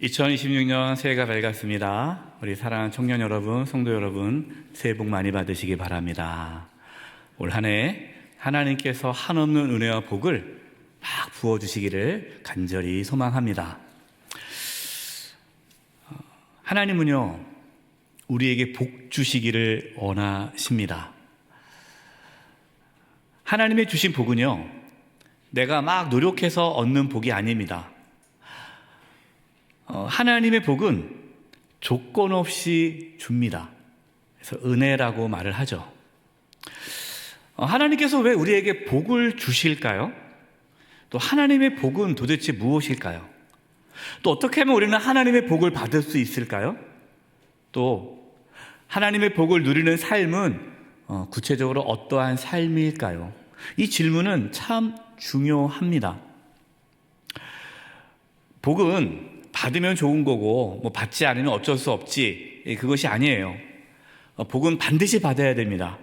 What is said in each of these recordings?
2026년 새해가 밝았습니다. 우리 사랑하는 청년 여러분, 성도 여러분, 새해 복 많이 받으시기 바랍니다. 올 한 해 하나님께서 한없는 은혜와 복을 막 부어주시기를 간절히 소망합니다. 하나님은요, 우리에게 복 주시기를 원하십니다. 하나님의 주신 복은요, 내가 막 노력해서 얻는 복이 아닙니다. 하나님의 복은 조건 없이 줍니다. 그래서 은혜라고 말을 하죠. 하나님께서 왜 우리에게 복을 주실까요? 또 하나님의 복은 도대체 무엇일까요? 또 어떻게 하면 우리는 하나님의 복을 받을 수 있을까요? 또 하나님의 복을 누리는 삶은 구체적으로 어떠한 삶일까요? 이 질문은 참 중요합니다. 복은 받으면 좋은 거고 받지 않으면 어쩔 수 없지, 그것이 아니에요. 복은 반드시 받아야 됩니다.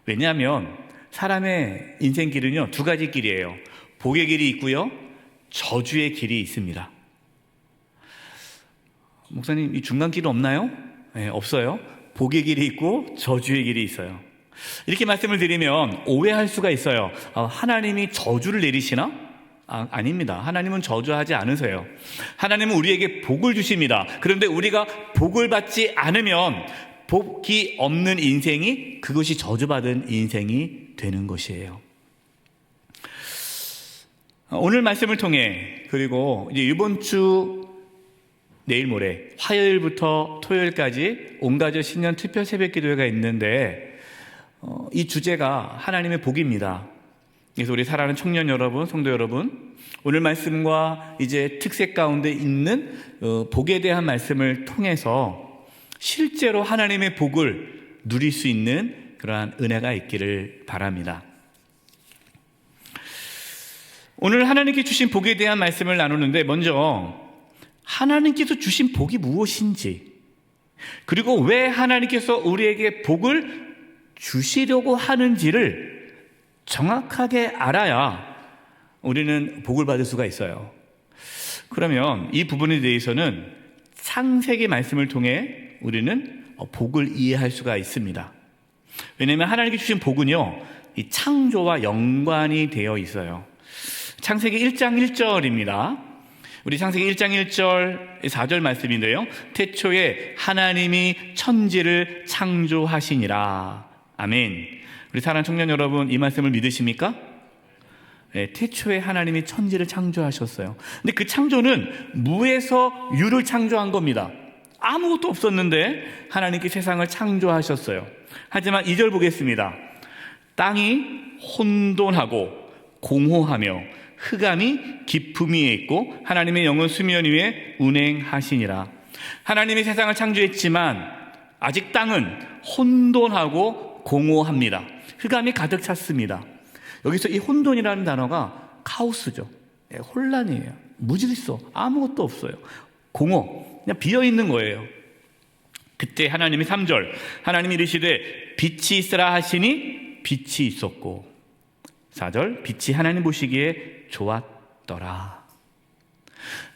왜냐하면 사람의 인생길은요, 두 가지 길이에요. 복의 길이 있고요, 저주의 길이 있습니다. 목사님, 이 중간 길은 없나요? 네, 없어요. 복의 길이 있고 저주의 길이 있어요. 이렇게 말씀을 드리면 오해할 수가 있어요. 하나님이 저주를 내리시나? 아닙니다. 하나님은 저주하지 않으세요. 하나님은 우리에게 복을 주십니다. 그런데 우리가 복을 받지 않으면 복이 없는 인생이, 그것이 저주받은 인생이 되는 것이에요. 오늘 말씀을 통해, 그리고 이제 이번 주 내일 모레 화요일부터 토요일까지 온가족 신년 특별 새벽 기도회가 있는데, 이 주제가 하나님의 복입니다. 그래서 우리 사랑하는 청년 여러분, 성도 여러분, 오늘 말씀과 이제 특색 가운데 있는 복에 대한 말씀을 통해서 실제로 하나님의 복을 누릴 수 있는 그러한 은혜가 있기를 바랍니다. 오늘 하나님께 주신 복에 대한 말씀을 나누는데, 먼저 하나님께서 주신 복이 무엇인지, 그리고 왜 하나님께서 우리에게 복을 주시려고 하는지를 정확하게 알아야 우리는 복을 받을 수가 있어요. 그러면 이 부분에 대해서는 창세기 말씀을 통해 우리는 복을 이해할 수가 있습니다. 왜냐하면 하나님께 주신 복은요, 이 창조와 연관이 되어 있어요. 창세기 1장 1절입니다. 우리 창세기 1장 1절 4절 말씀인데요, 태초에 하나님이 천지를 창조하시니라. 아멘. 우리 사랑하는 청년 여러분, 이 말씀을 믿으십니까? 네, 태초에 하나님이 천지를 창조하셨어요. 근데 그 창조는 무에서 유를 창조한 겁니다. 아무것도 없었는데 하나님께 세상을 창조하셨어요. 하지만 2절 보겠습니다. 땅이 혼돈하고 공허하며 흑암이 깊음 위에 있고 하나님의 영은 수면 위에 운행하시니라. 하나님이 세상을 창조했지만 아직 땅은 혼돈하고 공허합니다. 흑암이 가득 찼습니다. 여기서 이 혼돈이라는 단어가 카오스죠. 혼란이에요. 무질서, 아무것도 없어요. 공허, 그냥 비어있는 거예요. 그때 하나님이 3절, 하나님이 이르시되 빛이 있으라 하시니 빛이 있었고, 4절, 빛이 하나님 보시기에 좋았더라.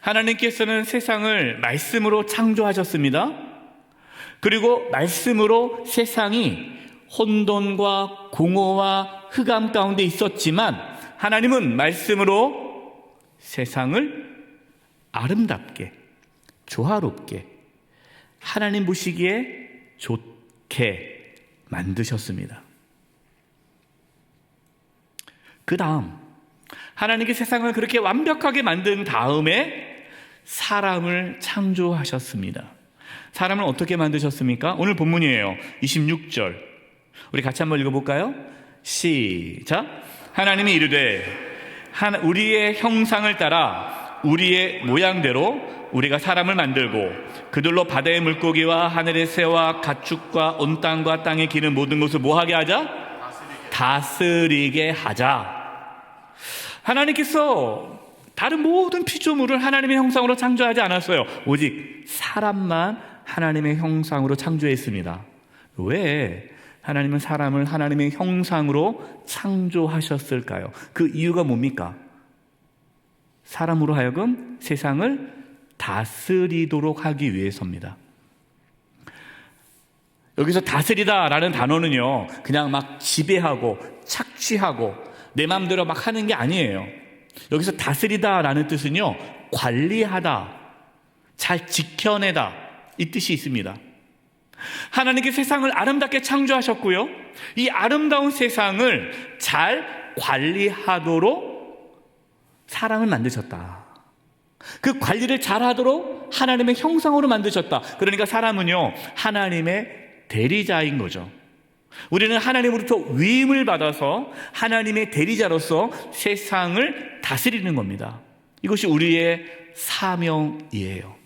하나님께서는 세상을 말씀으로 창조하셨습니다. 그리고 말씀으로 세상이 혼돈과 공허와 흑암 가운데 있었지만 하나님은 말씀으로 세상을 아름답게, 조화롭게, 하나님 보시기에 좋게 만드셨습니다. 그 다음 하나님께 세상을 그렇게 완벽하게 만든 다음에 사람을 창조하셨습니다. 사람을 어떻게 만드셨습니까? 오늘 본문이에요. 26절 우리 같이 한번 읽어볼까요? 시작. 하나님이 이르되 우리의 형상을 따라 우리의 모양대로 우리가 사람을 만들고 그들로 바다의 물고기와 하늘의 새와 가축과 온 땅과 땅에 기는 모든 것을 뭐하게 하자? 다스리게 하자. 하나님께서 다른 모든 피조물을 하나님의 형상으로 창조하지 않았어요. 오직 사람만 하나님의 형상으로 창조했습니다. 왜 하나님은 사람을 하나님의 형상으로 창조하셨을까요? 그 이유가 뭡니까? 사람으로 하여금 세상을 다스리도록 하기 위해서입니다. 여기서 다스리다라는 단어는요, 그냥 막 지배하고 착취하고 내 마음대로 막 하는 게 아니에요. 여기서 다스리다라는 뜻은요, 관리하다, 잘 지켜내다, 이 뜻이 있습니다. 하나님께 세상을 아름답게 창조하셨고요, 이 아름다운 세상을 잘 관리하도록 사람을 만드셨다. 그 관리를 잘하도록 하나님의 형상으로 만드셨다. 그러니까 사람은요, 하나님의 대리자인 거죠. 우리는 하나님으로부터 위임을 받아서 하나님의 대리자로서 세상을 다스리는 겁니다. 이것이 우리의 사명이에요.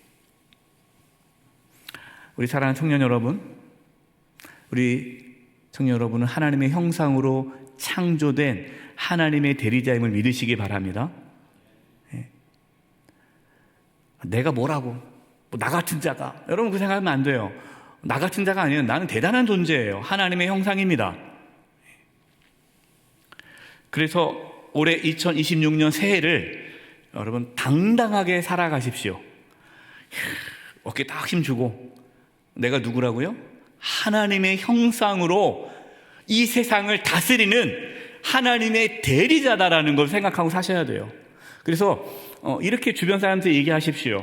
우리 사랑하는 청년 여러분, 우리 청년 여러분은 하나님의 형상으로 창조된 하나님의 대리자임을 믿으시기 바랍니다. 내가 뭐라고? 나 같은 자가. 여러분 그 생각하면 안 돼요. 나 같은 자가 아니에요. 나는 대단한 존재예요. 하나님의 형상입니다. 그래서 올해 2026년 새해를 여러분 당당하게 살아가십시오. 어깨 딱 힘주고, 내가 누구라고요? 하나님의 형상으로 이 세상을 다스리는 하나님의 대리자다라는 걸 생각하고 사셔야 돼요. 그래서 이렇게 주변 사람한테 얘기하십시오.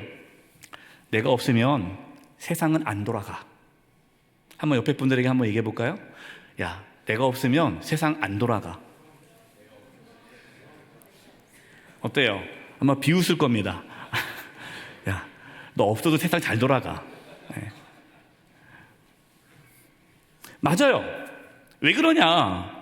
내가 없으면 세상은 안 돌아가. 한번 옆에 분들에게 한번 얘기해 볼까요? 야, 내가 없으면 세상 안 돌아가. 어때요? 아마 비웃을 겁니다. 야, 너 없어도 세상 잘 돌아가. 네. 맞아요. 왜 그러냐?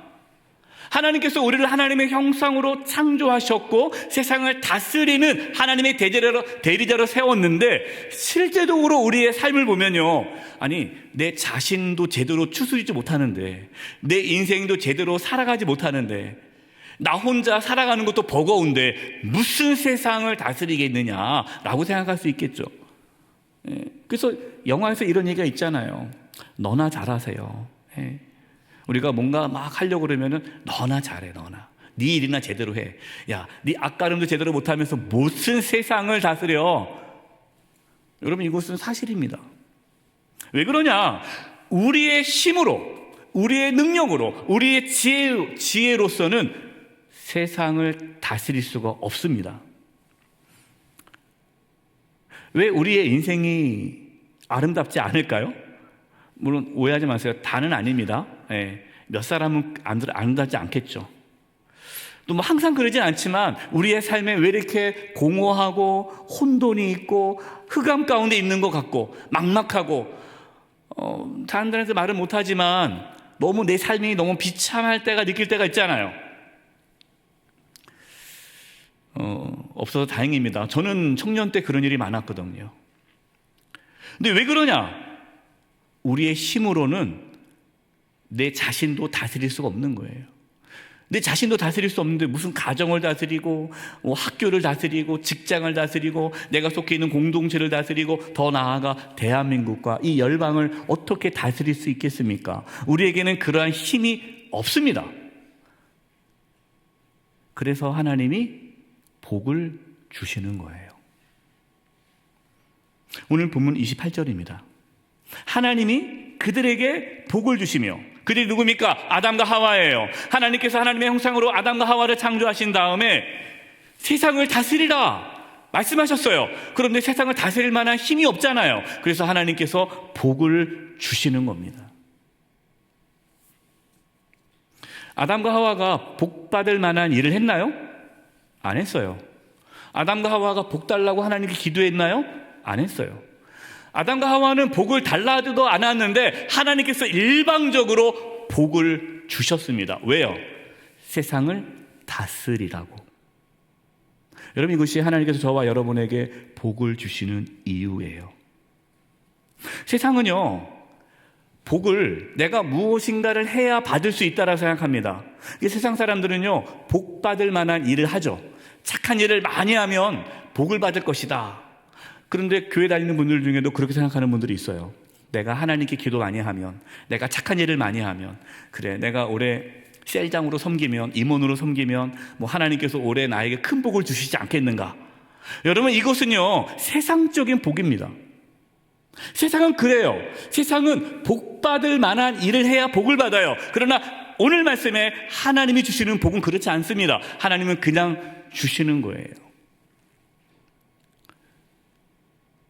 하나님께서 우리를 하나님의 형상으로 창조하셨고 세상을 다스리는 하나님의 대리자로 세웠는데, 실제적으로 우리의 삶을 보면요, 아니 내 자신도 제대로 추스리지 못하는데, 내 인생도 제대로 살아가지 못하는데, 나 혼자 살아가는 것도 버거운데 무슨 세상을 다스리겠느냐라고 생각할 수 있겠죠. 그래서 영화에서 이런 얘기가 있잖아요. 너나 잘하세요. 우리가 뭔가 막 하려고 그러면은 너나 잘해, 너나. 네 일이나 제대로 해. 야, 네 앞가림도 제대로 못하면서 무슨 세상을 다스려? 여러분, 이것은 사실입니다. 왜 그러냐? 우리의 힘으로, 우리의 능력으로, 우리의 지혜로서는 세상을 다스릴 수가 없습니다. 왜 우리의 인생이 아름답지 않을까요? 물론 오해하지 마세요. 다는 아닙니다. 몇 사람은 아름답지 않겠죠. 또 뭐 항상 그러진 않지만 우리의 삶에 왜 이렇게 공허하고 혼돈이 있고 흑암 가운데 있는 것 같고 막막하고, 사람들한테 말을 못하지만 너무 내 삶이 너무 비참할 때가 느낄 때가 있잖아요. 없어서 다행입니다. 저는 청년 때 그런 일이 많았거든요. 근데 왜 그러냐? 우리의 힘으로는 내 자신도 다스릴 수가 없는 거예요. 내 자신도 다스릴 수 없는데 무슨 가정을 다스리고, 학교를 다스리고, 직장을 다스리고, 내가 속해 있는 공동체를 다스리고, 더 나아가 대한민국과 이 열방을 어떻게 다스릴 수 있겠습니까? 우리에게는 그러한 힘이 없습니다. 그래서 하나님이 복을 주시는 거예요. 오늘 본문 28절입니다. 하나님이 그들에게 복을 주시며, 그들이 누굽니까? 아담과 하와예요. 하나님께서 하나님의 형상으로 아담과 하와를 창조하신 다음에 세상을 다스리라 말씀하셨어요. 그런데 세상을 다스릴 만한 힘이 없잖아요. 그래서 하나님께서 복을 주시는 겁니다. 아담과 하와가 복 받을 만한 일을 했나요? 안 했어요. 아담과 하와가 복 달라고 하나님께 기도했나요? 안 했어요. 아담과 하와는 복을 달라도 않았는데 하나님께서 일방적으로 복을 주셨습니다. 왜요? 세상을 다스리라고. 여러분, 이것이 하나님께서 저와 여러분에게 복을 주시는 이유예요. 세상은요, 복을 내가 무엇인가를 해야 받을 수 있다고 생각합니다. 세상 사람들은요, 복 받을 만한 일을 하죠. 착한 일을 많이 하면 복을 받을 것이다. 그런데 교회 다니는 분들 중에도 그렇게 생각하는 분들이 있어요. 내가 하나님께 기도 많이 하면, 내가 착한 일을 많이 하면, 그래, 내가 올해 셀장으로 섬기면, 임원으로 섬기면 뭐 하나님께서 올해 나에게 큰 복을 주시지 않겠는가. 여러분, 이것은요, 세상적인 복입니다. 세상은 그래요. 세상은 복 받을 만한 일을 해야 복을 받아요. 그러나 오늘 말씀에 하나님이 주시는 복은 그렇지 않습니다. 하나님은 그냥 주시는 거예요.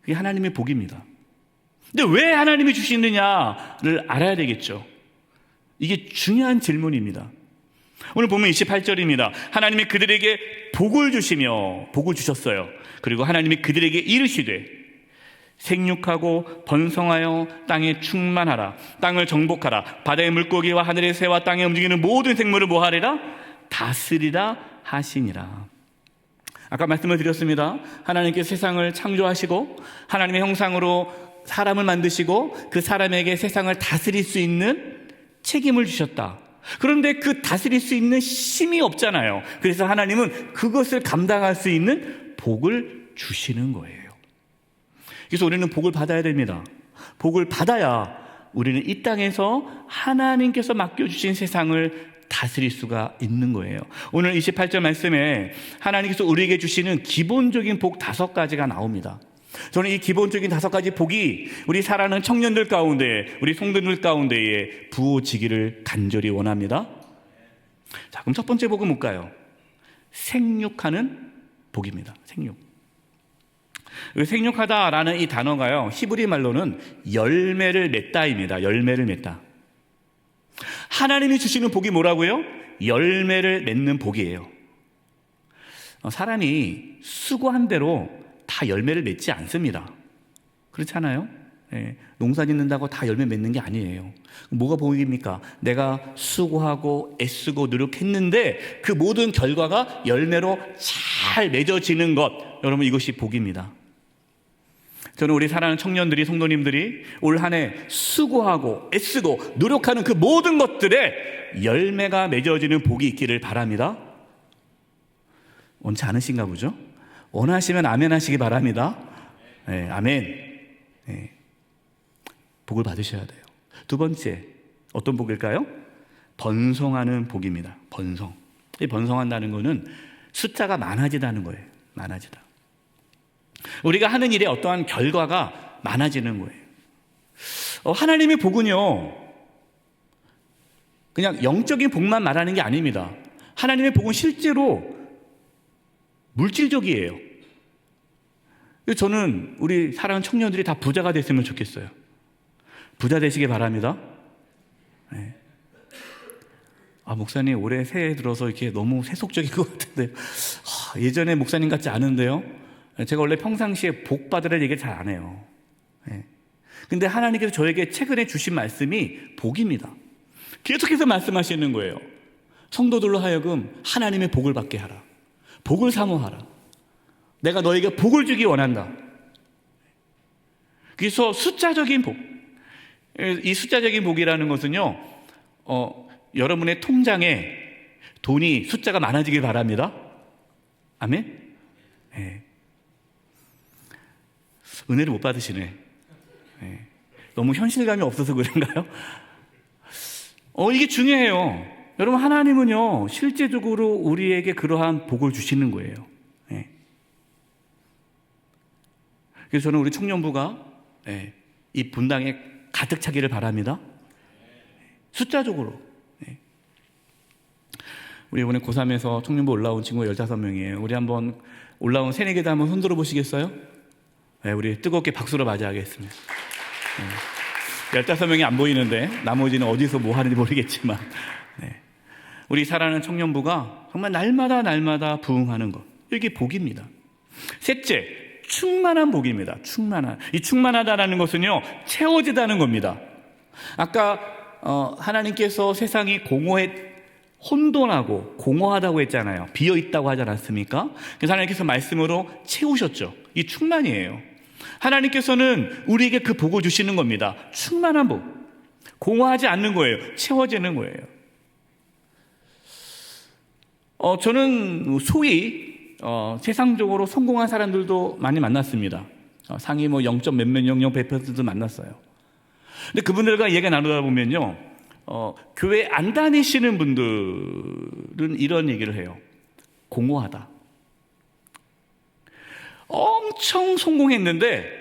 그게 하나님의 복입니다. 근데 왜 하나님이 주시느냐를 알아야 되겠죠. 이게 중요한 질문입니다. 오늘 보면 28절입니다. 하나님이 그들에게 복을 주시며, 복을 주셨어요. 그리고 하나님이 그들에게 이르시되 생육하고 번성하여 땅에 충만하라. 땅을 정복하라. 바다의 물고기와 하늘의 새와 땅에 움직이는 모든 생물을 뭐하리라? 다스리라 하시니라. 아까 말씀을 드렸습니다. 하나님께서 세상을 창조하시고 하나님의 형상으로 사람을 만드시고 그 사람에게 세상을 다스릴 수 있는 책임을 주셨다. 그런데 그 다스릴 수 있는 힘이 없잖아요. 그래서 하나님은 그것을 감당할 수 있는 복을 주시는 거예요. 그래서 우리는 복을 받아야 됩니다. 복을 받아야 우리는 이 땅에서 하나님께서 맡겨주신 세상을 다스릴 수가 있는 거예요. 오늘 28절 말씀에 하나님께서 우리에게 주시는 기본적인 복 5가지가 나옵니다. 저는 이 기본적인 5가지 복이 우리 사랑하는 청년들 가운데, 우리 성도들 가운데에 부어지기를 간절히 원합니다. 자, 그럼 첫 번째 복은 뭘까요? 생육하는 복입니다. 생육. 생육하다라는 이 단어가요, 히브리 말로는 열매를 맺다입니다. 열매를 맺다. 하나님이 주시는 복이 뭐라고요? 열매를 맺는 복이에요. 사람이 수고한 대로 다 열매를 맺지 않습니다. 그렇잖아요? 예, 농사 짓는다고 다 열매 맺는 게 아니에요. 뭐가 복입니까? 내가 수고하고 애쓰고 노력했는데 그 모든 결과가 열매로 잘 맺어지는 것, 여러분, 이것이 복입니다. 저는 우리 사랑하는 청년들이, 성도님들이 올 한 해 수고하고 애쓰고 노력하는 그 모든 것들에 열매가 맺어지는 복이 있기를 바랍니다. 원치 않으신가 보죠? 원하시면 아멘 하시기 바랍니다. 네, 아멘. 네. 복을 받으셔야 돼요. 두 번째, 어떤 복일까요? 번성하는 복입니다. 번성. 이 번성한다는 것은 숫자가 많아지다는 거예요. 많아지다. 우리가 하는 일에 어떠한 결과가 많아지는 거예요. 하나님의 복은요, 그냥 영적인 복만 말하는 게 아닙니다. 하나님의 복은 실제로 물질적이에요. 저는 우리 사랑하는 청년들이 다 부자가 됐으면 좋겠어요. 부자 되시기 바랍니다. 네. 목사님 올해 새해 들어서 이렇게 너무 세속적인 것 같은데요. 예전에 목사님 같지 않은데요. 제가 원래 평상시에 복 받으라는 얘기를 잘 안 해요. 근데 하나님께서 저에게 최근에 주신 말씀이 복입니다. 계속해서 말씀하시는 거예요. 성도들로 하여금 하나님의 복을 받게 하라. 복을 사모하라. 내가 너에게 복을 주기 원한다. 그래서 숫자적인 복. 이 숫자적인 복이라는 것은요, 여러분의 통장에 돈이 숫자가 많아지길 바랍니다. 아멘? 네. 은혜를 못 받으시네. 네. 너무 현실감이 없어서 그런가요? 이게 중요해요. 여러분, 하나님은요, 실제적으로 우리에게 그러한 복을 주시는 거예요. 네. 그래서 저는 우리 청년부가 이 분당에 가득 차기를 바랍니다. 숫자적으로. 우리 이번에 고3에서 청년부 올라온 친구가 15명이에요. 우리 한번 올라온 새내기들 한번 손들어 보시겠어요? 네, 우리 뜨겁게 박수로 맞이하겠습니다. 15명이 안 보이는데 나머지는 어디서 뭐 하는지 모르겠지만, 네. 우리 사랑하는 청년부가 정말 날마다 부흥하는 것, 이게 복입니다. 셋째, 충만한 복입니다. 이 충만하다라는 것은요, 채워지다는 겁니다. 아까 하나님께서 세상이 혼돈하고 공허하다고 했잖아요. 비어있다고 하지 않았습니까? 그래서 하나님께서 말씀으로 채우셨죠. 이 충만이에요. 하나님께서는 우리에게 그 복을 주시는 겁니다. 충만한 복. 공허하지 않는 거예요. 채워지는 거예요. 저는 소위 세상적으로 성공한 사람들도 많이 만났습니다. 상위 0점 몇몇 0.100%도 만났어요. 근데 그분들과 얘기 나누다 보면요, 교회 안 다니시는 분들은 이런 얘기를 해요. 공허하다. 엄청 성공했는데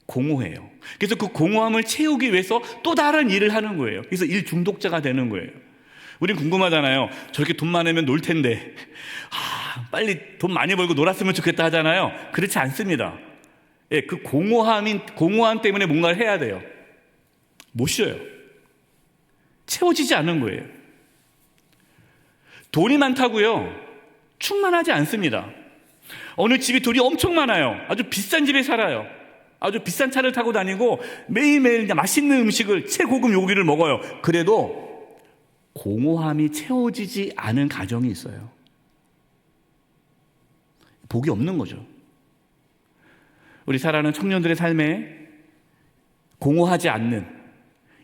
공허해요. 그래서 그 공허함을 채우기 위해서 또 다른 일을 하는 거예요. 그래서 일 중독자가 되는 거예요. 우린 궁금하잖아요. 저렇게 돈 많으면 놀 텐데 빨리 돈 많이 벌고 놀았으면 좋겠다 하잖아요. 그렇지 않습니다. 예, 그 공허함 때문에 뭔가를 해야 돼요. 못 쉬어요. 채워지지 않는 거예요. 돈이 많다고요? 충만하지 않습니다. 어느 집이 돈이 엄청 많아요. 아주 비싼 집에 살아요. 아주 비싼 차를 타고 다니고 매일매일 맛있는 음식을, 최고급 요리를 먹어요. 그래도 공허함이 채워지지 않은 가정이 있어요. 복이 없는 거죠. 우리 사랑하는 청년들의 삶에 공허하지 않는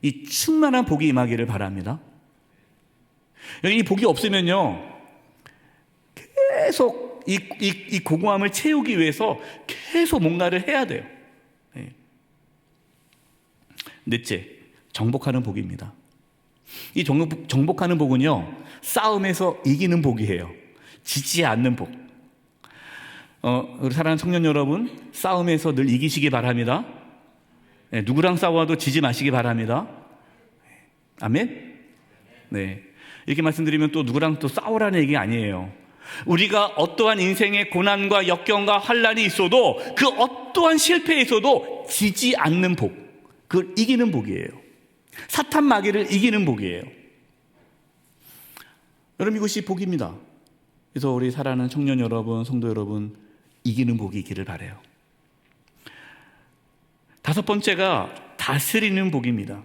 이 충만한 복이 임하기를 바랍니다. 이 복이 없으면요, 계속 이 공허함을 채우기 위해서 계속 뭔가를 해야 돼요. 넷째, 정복하는 복입니다. 이 정복하는 복은요, 싸움에서 이기는 복이에요. 지지 않는 복. 우리 사랑하는 청년 여러분, 싸움에서 늘 이기시기 바랍니다. 누구랑 싸워도 지지 마시기 바랍니다. 아멘? 네. 이렇게 말씀드리면 또 누구랑 또 싸우라는 얘기 아니에요. 우리가 어떠한 인생의 고난과 역경과 환난이 있어도 그 어떠한 실패에 있어도 지지 않는 복, 그걸 이기는 복이에요. 사탄 마귀를 이기는 복이에요. 여러분, 이것이 복입니다. 그래서 우리 사랑하는 청년 여러분, 성도 여러분, 이기는 복이 있기를 바라요. 다섯 번째가 다스리는 복입니다.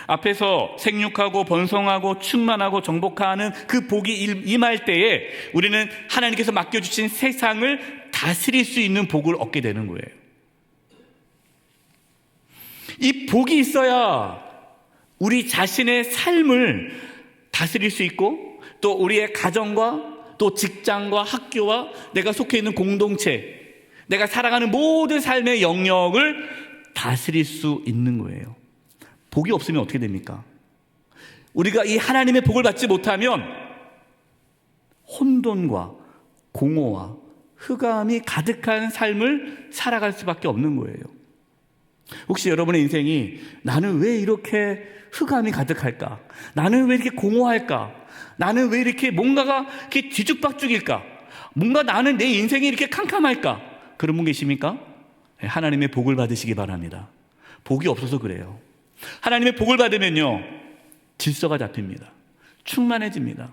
앞에서 생육하고 번성하고 충만하고 정복하는 그 복이 임할 때에 우리는 하나님께서 맡겨주신 세상을 다스릴 수 있는 복을 얻게 되는 거예요. 이 복이 있어야 우리 자신의 삶을 다스릴 수 있고, 또 우리의 가정과 또 직장과 학교와 내가 속해 있는 공동체, 내가 살아가는 모든 삶의 영역을 다스릴 수 있는 거예요. 복이 없으면 어떻게 됩니까? 우리가 이 하나님의 복을 받지 못하면 혼돈과 공허와 흑암이 가득한 삶을 살아갈 수밖에 없는 거예요. 혹시 여러분의 인생이 나는 왜 이렇게 흑암이 가득할까? 나는 왜 이렇게 공허할까? 나는 왜 이렇게 뭔가가 이렇게 뒤죽박죽일까? 뭔가 나는 내 인생이 이렇게 캄캄할까? 그런 분 계십니까? 하나님의 복을 받으시기 바랍니다. 복이 없어서 그래요. 하나님의 복을 받으면요, 질서가 잡힙니다. 충만해집니다.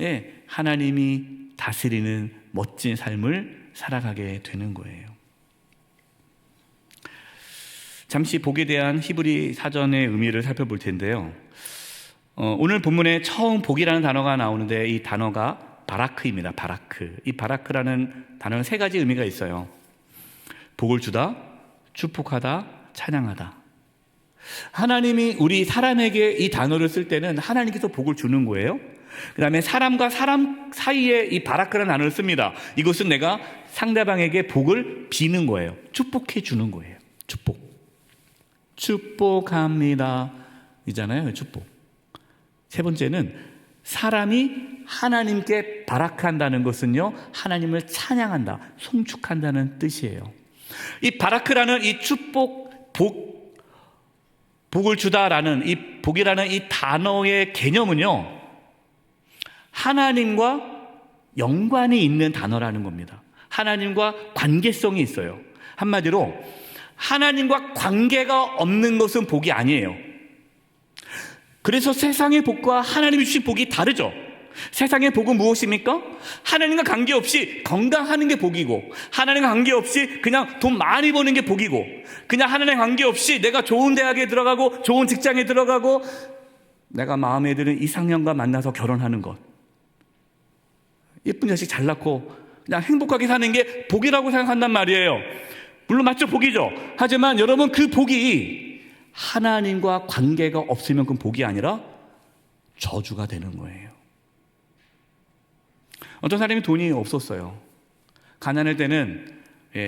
예, 하나님이 다스리는 멋진 삶을 살아가게 되는 거예요. 잠시 복에 대한 히브리 사전의 의미를 살펴볼 텐데요. 오늘 본문에 처음 복이라는 단어가 나오는데 이 단어가 바라크입니다. 바라크. 이 바라크라는 단어는 세 가지 의미가 있어요. 복을 주다, 축복하다, 찬양하다. 하나님이 우리 사람에게 이 단어를 쓸 때는 하나님께서 복을 주는 거예요. 그 다음에 사람과 사람 사이에 이 바라크라는 단어를 씁니다. 이것은 내가 상대방에게 복을 비는 거예요. 축복해 주는 거예요. 축복합니다 이잖아요. 축복. 세 번째는 사람이 하나님께 바라크한다는 것은요, 하나님을 찬양한다, 송축한다는 뜻이에요. 이 바라크라는 이 축복, 복을 주다라는 이 복이라는 이 단어의 개념은요, 하나님과 연관이 있는 단어라는 겁니다. 하나님과 관계성이 있어요. 한마디로 하나님과 관계가 없는 것은 복이 아니에요. 그래서 세상의 복과 하나님이 주신 복이 다르죠. 세상의 복은 무엇입니까? 하나님과 관계없이 건강하는 게 복이고, 하나님과 관계없이 그냥 돈 많이 버는 게 복이고, 그냥 하나님과 관계없이 내가 좋은 대학에 들어가고 좋은 직장에 들어가고 내가 마음에 드는 이상형과 만나서 결혼하는 것, 예쁜 자식 잘 낳고 그냥 행복하게 사는 게 복이라고 생각한단 말이에요. 물론 맞죠, 복이죠. 하지만 여러분, 그 복이 하나님과 관계가 없으면 그건 복이 아니라 저주가 되는 거예요. 어떤 사람이 돈이 없었어요. 가난할 때는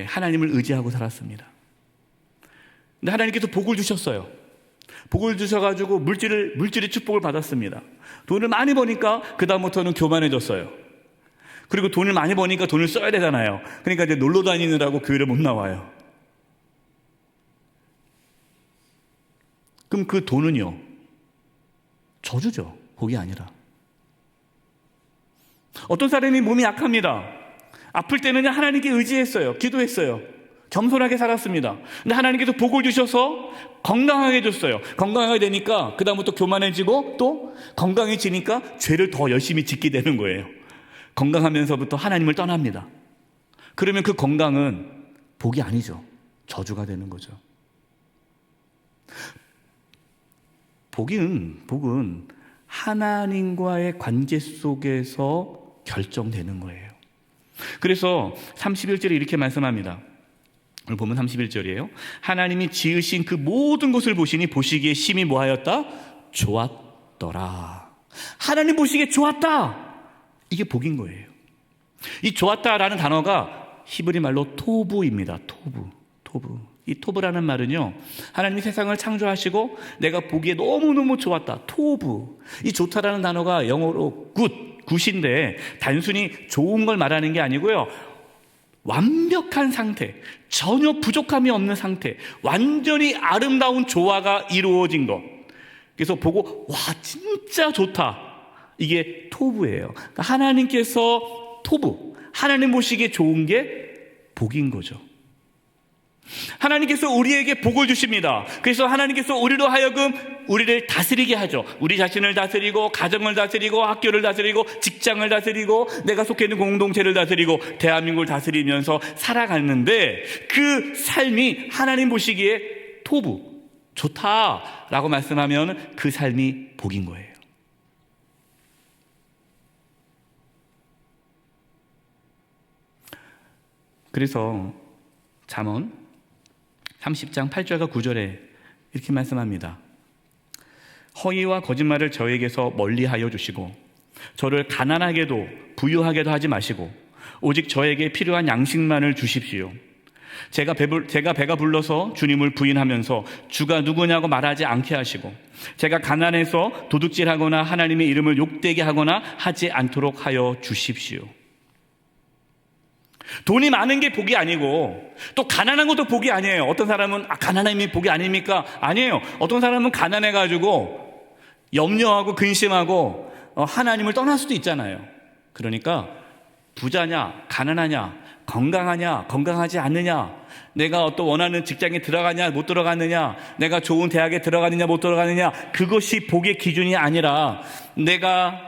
하나님을 의지하고 살았습니다. 근데 하나님께서 복을 주셨어요. 복을 주셔가지고 물질의 축복을 받았습니다. 돈을 많이 버니까 그 다음부터는 교만해졌어요. 그리고 돈을 많이 버니까 돈을 써야 되잖아요. 그러니까 이제 놀러 다니느라고 교회를 못 나와요. 그럼 그 돈은요, 저주죠. 복이 아니라. 어떤 사람이 몸이 약합니다. 아플 때는 하나님께 의지했어요. 기도했어요. 겸손하게 살았습니다. 근데 하나님께서 복을 주셔서 건강하게 해줬어요. 건강하게 되니까 그 다음부터 교만해지고 또 건강해지니까 죄를 더 열심히 짓게 되는 거예요. 건강하면서부터 하나님을 떠납니다. 그러면 그 건강은 복이 아니죠. 저주가 되는 거죠. 복은 하나님과의 관계 속에서 결정되는 거예요. 그래서 31절에 이렇게 말씀합니다. 오늘 보면 31절이에요. 하나님이 지으신 그 모든 것을 보시니 보시기에 심히 뭐하였다? 좋았더라. 하나님 보시기에 좋았다. 이게 복인 거예요. 이 좋았다라는 단어가 히브리 말로 토부입니다. 토부. 이 토부라는 말은요, 하나님이 세상을 창조하시고 내가 보기에 너무너무 좋았다. 토부. 이 좋다라는 단어가 영어로 굿인데 단순히 좋은 걸 말하는 게 아니고요, 완벽한 상태, 전혀 부족함이 없는 상태, 완전히 아름다운 조화가 이루어진 것. 그래서 보고 와 진짜 좋다. 이게 토부예요. 그러니까 하나님께서 토부, 하나님 보시기에 좋은 게 복인 거죠. 하나님께서 우리에게 복을 주십니다. 그래서 하나님께서 우리로 하여금 우리를 다스리게 하죠. 우리 자신을 다스리고, 가정을 다스리고, 학교를 다스리고, 직장을 다스리고, 내가 속해 있는 공동체를 다스리고, 대한민국을 다스리면서 살아가는데 그 삶이 하나님 보시기에 토부, 좋다라고 말씀하면 그 삶이 복인 거예요. 그래서 잠언 30장 8절과 9절에 이렇게 말씀합니다. 허위와 거짓말을 저에게서 멀리하여 주시고 저를 가난하게도 부유하게도 하지 마시고 오직 저에게 필요한 양식만을 주십시오. 제가 배가 불러서 주님을 부인하면서 주가 누구냐고 말하지 않게 하시고 제가 가난해서 도둑질하거나 하나님의 이름을 욕되게 하거나 하지 않도록 하여 주십시오. 돈이 많은 게 복이 아니고 또 가난한 것도 복이 아니에요. 어떤 사람은 가난함이 복이 아닙니까? 아니에요. 어떤 사람은 가난해가지고 염려하고 근심하고 하나님을 떠날 수도 있잖아요. 그러니까 부자냐 가난하냐 건강하냐 건강하지 않느냐, 내가 어떤 원하는 직장에 들어가냐 못 들어가느냐, 내가 좋은 대학에 들어가느냐 못 들어가느냐, 그것이 복의 기준이 아니라 내가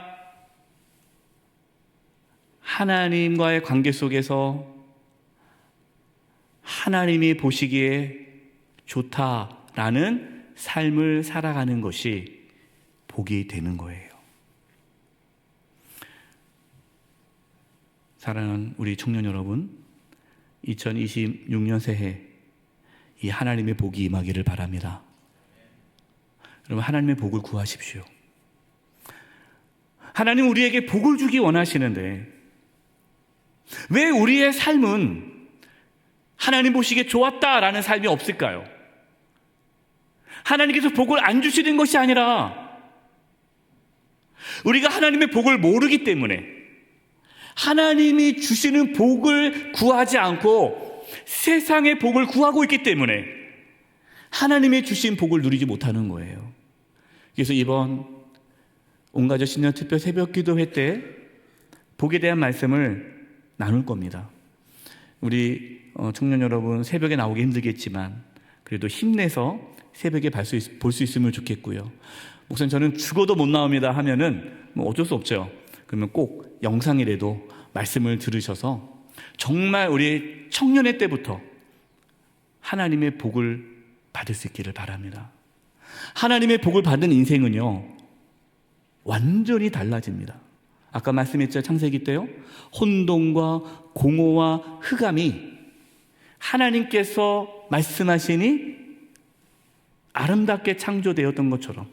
하나님과의 관계 속에서 하나님이 보시기에 좋다라는 삶을 살아가는 것이 복이 되는 거예요. 사랑하는 우리 청년 여러분, 2026년 새해 이 하나님의 복이 임하기를 바랍니다. 여러분, 하나님의 복을 구하십시오. 하나님 우리에게 복을 주기 원하시는데 왜 우리의 삶은 하나님 보시기에 좋았다라는 삶이 없을까요? 하나님께서 복을 안 주시는 것이 아니라 우리가 하나님의 복을 모르기 때문에, 하나님이 주시는 복을 구하지 않고 세상의 복을 구하고 있기 때문에 하나님이 주신 복을 누리지 못하는 거예요. 그래서 이번 온가족 신년 특별 새벽 기도회 때 복에 대한 말씀을 나눌 겁니다. 우리 청년 여러분 새벽에 나오기 힘들겠지만 그래도 힘내서 새벽에 볼 수 있으면 좋겠고요. 목사님 저는 죽어도 못 나옵니다 하면은 뭐 어쩔 수 없죠. 그러면 꼭 영상이라도 말씀을 들으셔서 정말 우리 청년의 때부터 하나님의 복을 받을 수 있기를 바랍니다. 하나님의 복을 받은 인생은요 완전히 달라집니다. 아까 말씀했죠. 창세기 때요, 혼돈과 공허와 흑암이 하나님께서 말씀하시니 아름답게 창조되었던 것처럼,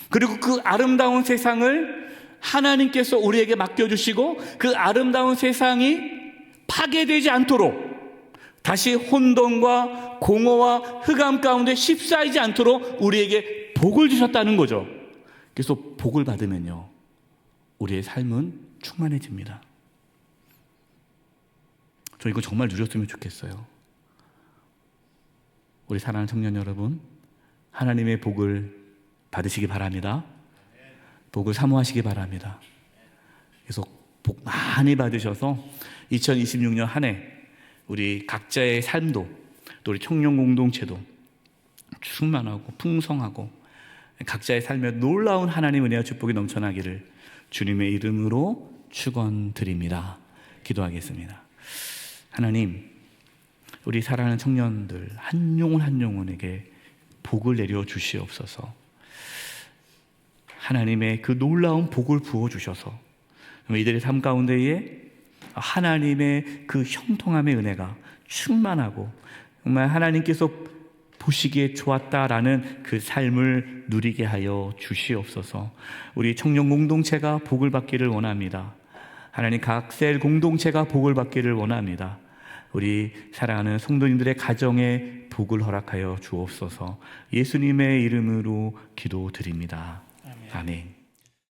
그리고 그 아름다운 세상을 하나님께서 우리에게 맡겨주시고 그 아름다운 세상이 파괴되지 않도록, 다시 혼돈과 공허와 흑암 가운데 휩싸이지 않도록 우리에게 복을 주셨다는 거죠. 그래서 복을 받으면요 우리의 삶은 충만해집니다. 저 이거 정말 누렸으면 좋겠어요. 우리 사랑하는 청년 여러분, 하나님의 복을 받으시기 바랍니다. 복을 사모하시기 바랍니다. 그래서 복 많이 받으셔서 2026년 한 해 우리 각자의 삶도 또 우리 청년 공동체도 충만하고 풍성하고 각자의 삶에 놀라운 하나님 은혜와 축복이 넘쳐나기를 주님의 이름으로 축원드립니다. 기도하겠습니다. 하나님, 우리 사랑하는 청년들 한 영혼 한 영혼에게 복을 내려 주시옵소서. 하나님의 그 놀라운 복을 부어 주셔서 이들의 삶 가운데에 하나님의 그 형통함의 은혜가 충만하고 정말 하나님께서 보시기에 좋았다라는 그 삶을 누리게 하여 주시옵소서. 우리 청년 공동체가 복을 받기를 원합니다. 하나님, 각 셀 공동체가 복을 받기를 원합니다. 우리 사랑하는 성도님들의 가정에 복을 허락하여 주옵소서. 예수님의 이름으로 기도드립니다. 아멘.